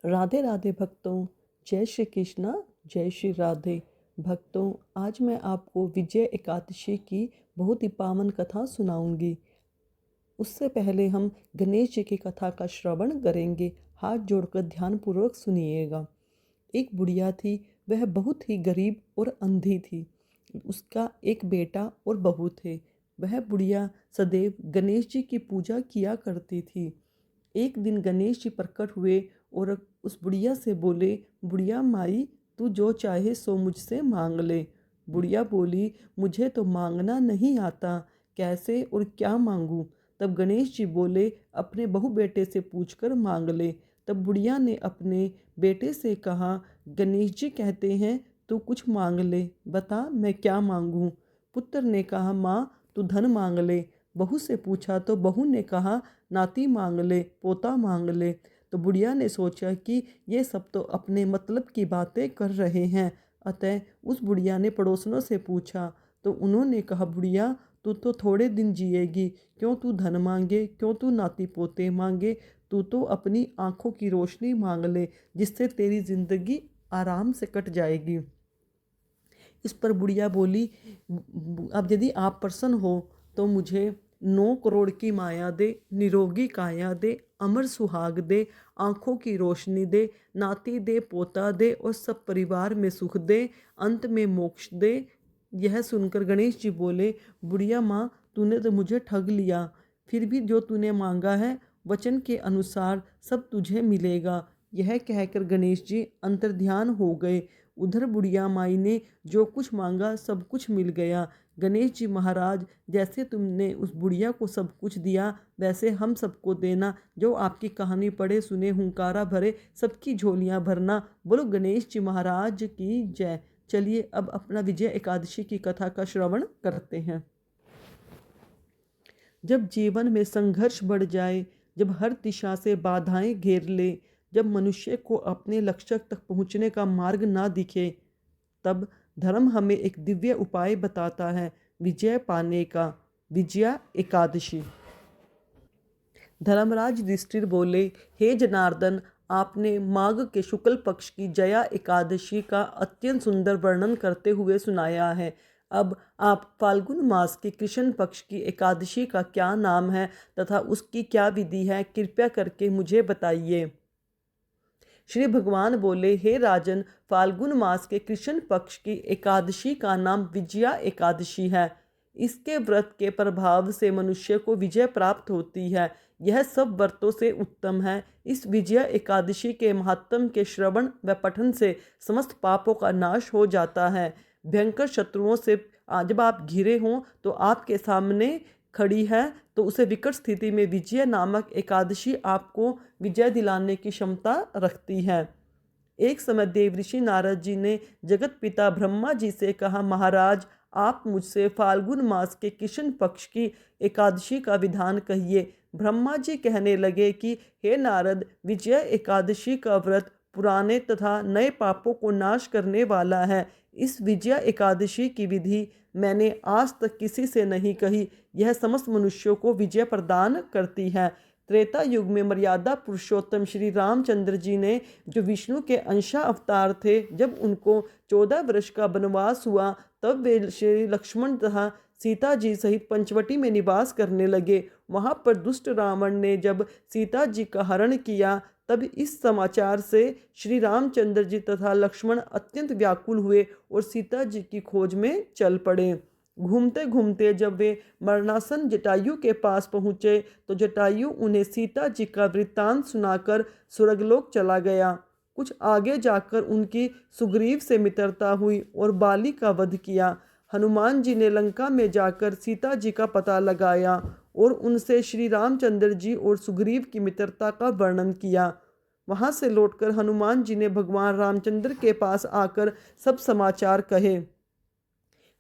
राधे राधे भक्तों, जय श्री कृष्णा, जय श्री राधे। भक्तों, आज मैं आपको विजय एकादशी की बहुत ही पावन कथा सुनाऊंगी। उससे पहले हम गणेश जी की कथा का श्रवण करेंगे। हाथ जोड़कर ध्यानपूर्वक सुनिएगा। एक बुढ़िया थी, वह बहुत ही गरीब और अंधी थी। उसका एक बेटा और बहू थे। वह बुढ़िया सदैव गणेश जी की पूजा किया करती थी। एक दिन गणेश जी प्रकट हुए और उस बुढ़िया से बोले, बुढ़िया माई, तू जो चाहे सो मुझसे मांग ले। बुढ़िया बोली, मुझे तो मांगना नहीं आता, कैसे और क्या मांगूं। तब गणेश जी बोले, अपने बहू बेटे से पूछकर मांग ले। तब बुढ़िया ने अपने बेटे से कहा, गणेश जी कहते हैं तू कुछ मांग ले, बता मैं क्या मांगूं। पुत्र ने कहा, माँ तू धन मांग ले। बहू से पूछा तो बहू ने कहा, नाती मांग ले, पोता मांग ले। तो बुढ़िया ने सोचा कि ये सब तो अपने मतलब की बातें कर रहे हैं। अतः उस बुढ़िया ने पड़ोसनों से पूछा तो उन्होंने कहा, बुढ़िया तू तो थोड़े दिन जिएगी, क्यों तू धन मांगे, क्यों तू नाती पोते मांगे। तू तो अपनी आंखों की रोशनी मांग ले, जिससे तेरी जिंदगी आराम से कट जाएगी। इस पर बुढ़िया बोली, अब यदि आप प्रसन्न हो तो मुझे 9 करोड़ की माया दे, निरोगी काया दे, अमर सुहाग दे, आंखों की रोशनी दे, नाती दे, पोता दे और सब परिवार में सुख दे, अंत में मोक्ष दे। यह सुनकर गणेश जी बोले, बुढ़िया माँ, तूने तो मुझे ठग लिया। फिर भी जो तूने मांगा है वचन के अनुसार सब तुझे मिलेगा। यह कहकर गणेश जी अंतर्ध्यान हो गए। उधर बुढ़िया माई ने जो कुछ मांगा सब कुछ मिल गया। गणेश जी महाराज, जैसे तुमने उस बुढ़िया को सब कुछ दिया वैसे हम सबको देना। जो आपकी कहानी पढ़े सुने हुंकारा भरे सबकी झोलियां भरना। बोलो गणेश जी महाराज की जय। चलिए अब अपना विजय एकादशी की कथा का श्रवण करते हैं। जब जीवन में संघर्ष बढ़ जाए, जब हर दिशा से बाधाएं घेर ले, जब मनुष्य को अपने लक्ष्य तक पहुंचने का मार्ग ना दिखे, तब धर्म हमें एक दिव्य उपाय बताता है विजय पाने का। विजया एकादशी। धर्मराज युधिष्ठिर बोले, हे जनार्दन, आपने माघ के शुक्ल पक्ष की जया एकादशी का अत्यंत सुंदर वर्णन करते हुए सुनाया है। अब आप फाल्गुन मास की कृष्ण पक्ष की एकादशी का क्या नाम है तथा उसकी क्या विधि है, कृपया करके मुझे बताइए। श्री भगवान बोले, हे राजन, फाल्गुन मास के कृष्ण पक्ष की एकादशी का नाम विजया एकादशी है। इसके व्रत के प्रभाव से मनुष्य को विजय प्राप्त होती है। यह सब व्रतों से उत्तम है। इस विजया एकादशी के महात्म के श्रवण व पठन से समस्त पापों का नाश हो जाता है। भयंकर शत्रुओं से जब आप घिरे हों तो आपके सामने खड़ी है तो उसे विकट स्थिति में विजय नामक एकादशी आपको विजय दिलाने की क्षमता रखती है। एक समय देवऋषि नारद जी ने जगत पिता ब्रह्मा जी से कहा, महाराज आप मुझसे फाल्गुन मास के कृष्ण पक्ष की एकादशी का विधान कहिए। ब्रह्मा जी कहने लगे कि हे नारद, विजय एकादशी का व्रत पुराने तथा नए पापों को नाश करने वाला है। इस विजय एकादशी की विधि मैंने आज तक किसी से नहीं कही। यह समस्त मनुष्यों को विजय प्रदान करती है। त्रेता युग में मर्यादा पुरुषोत्तम श्री रामचंद्र जी ने, जो विष्णु के अंशा अवतार थे, जब उनको 14 वर्ष का वनवास हुआ तब वे श्री लक्ष्मण तथा सीता जी सहित पंचवटी में निवास करने लगे। वहाँ पर दुष्ट रावण ने जब सीता जी का हरण किया तब इस समाचार से श्री रामचंद्र जी तथा लक्ष्मण अत्यंत व्याकुल हुए और सीता जी की खोज में चल पड़े। घूमते घूमते जब वे मरणासन जटायु के पास पहुँचे तो जटायु उन्हें सीता जी का वृत्तांत सुनाकर स्वर्गलोक चला गया। कुछ आगे जाकर उनकी सुग्रीव से मित्रता हुई और बाली का वध किया। हनुमान जी ने लंका में जाकर सीता जी का पता लगाया और उनसे श्री रामचंद्र जी और सुग्रीव की मित्रता का वर्णन किया। वहां से लौटकर हनुमान जी ने भगवान रामचंद्र के पास आकर सब समाचार कहे।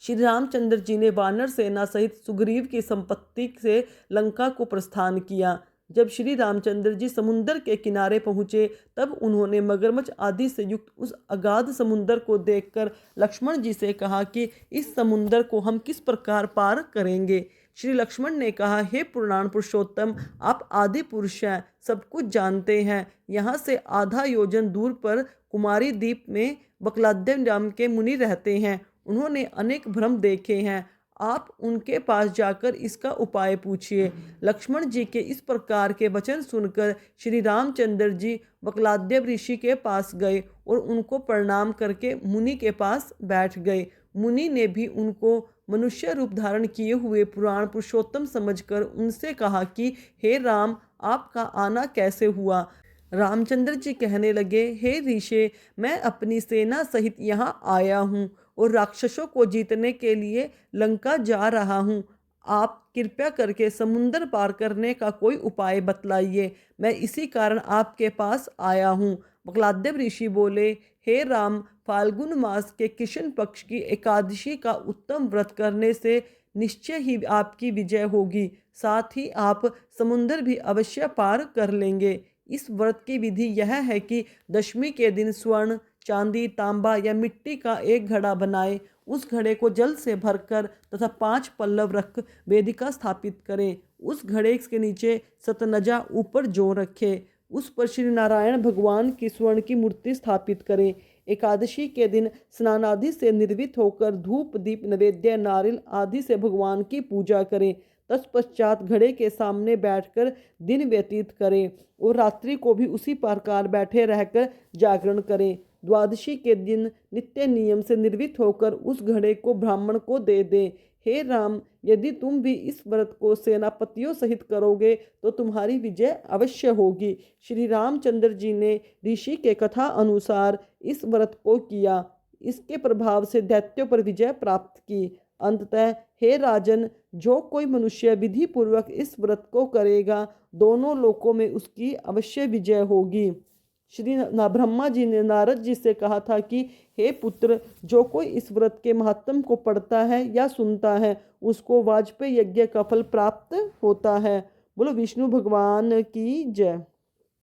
श्री रामचंद्र जी ने वानर सेना सहित सुग्रीव की संपत्ति से लंका को प्रस्थान किया। जब श्री रामचंद्र जी समुद्र के किनारे पहुँचे तब उन्होंने मगरमच्छ आदि से युक्त उस अगाध समुद्र को देखकर लक्ष्मण जी से कहा कि इस समुद्र को हम किस प्रकार पार करेंगे। श्री लक्ष्मण ने कहा, हे पुराण पुरुषोत्तम, आप आदि पुरुष हैं, सब कुछ जानते हैं। यहाँ से आधा योजन दूर पर कुमारी द्वीप में बकलाद्य नाम के मुनि रहते हैं। उन्होंने अनेक भ्रम देखे हैं। आप उनके पास जाकर इसका उपाय पूछिए। लक्ष्मण जी के इस प्रकार के वचन सुनकर श्री रामचंद्र जी बकलाद्य ऋषि के पास गए और उनको प्रणाम करके मुनि के पास बैठ गए। मुनि ने भी उनको मनुष्य रूप धारण किए हुए पुराण पुरुषोत्तम समझकर उनसे कहा कि हे राम, आपका आना कैसे हुआ। रामचंद्र जी कहने लगे, हे ऋषि, मैं अपनी सेना सहित यहाँ आया हूँ और राक्षसों को जीतने के लिए लंका जा रहा हूँ। आप कृपया करके समुद्र पार करने का कोई उपाय बतलाइए, मैं इसी कारण आपके पास आया हूँ। बकलाद्य ऋषि बोले, हे राम, फाल्गुन मास के कृष्ण पक्ष की एकादशी का उत्तम व्रत करने से निश्चय ही आपकी विजय होगी, साथ ही आप समुद्र भी अवश्य पार कर लेंगे। इस व्रत की विधि यह है कि दशमी के दिन स्वर्ण, चांदी, तांबा या मिट्टी का एक घड़ा बनाए, उस घड़े को जल से भरकर तथा 5 पल्लव रख वेदिका स्थापित करें। उस घड़े के नीचे सतनजा ऊपर जौ रखे, उस पर श्री नारायण भगवान की स्वर्ण की मूर्ति स्थापित करें। एकादशी के दिन स्नान आदि से निर्वित होकर धूप, दीप, नैवेद्य, नारियल आदि से भगवान की पूजा करें। तत्पश्चात घड़े के सामने बैठकर दिन व्यतीत करें और रात्रि को भी उसी प्रकार बैठे रहकर जागरण करें। द्वादशी के दिन नित्य नियम से निर्वित होकर उस घड़े को ब्राह्मण को दे दें। हे राम, यदि तुम भी इस व्रत को सेनापतियों सहित करोगे तो तुम्हारी विजय अवश्य होगी। श्री रामचंद्र जी ने ऋषि के कथा अनुसार इस व्रत को किया। इसके प्रभाव से दैत्यों पर विजय प्राप्त की। अंततः हे राजन, जो कोई मनुष्य विधि पूर्वक इस व्रत को करेगा, दोनों लोकों में उसकी अवश्य विजय होगी। श्री ब्रह्मा जी ने नारद जी से कहा था कि हे पुत्र, जो कोई इस व्रत के महात्म को पढ़ता है या सुनता है, उसको वाजपेयी यज्ञ का फल प्राप्त होता है। बोलो विष्णु भगवान की जय।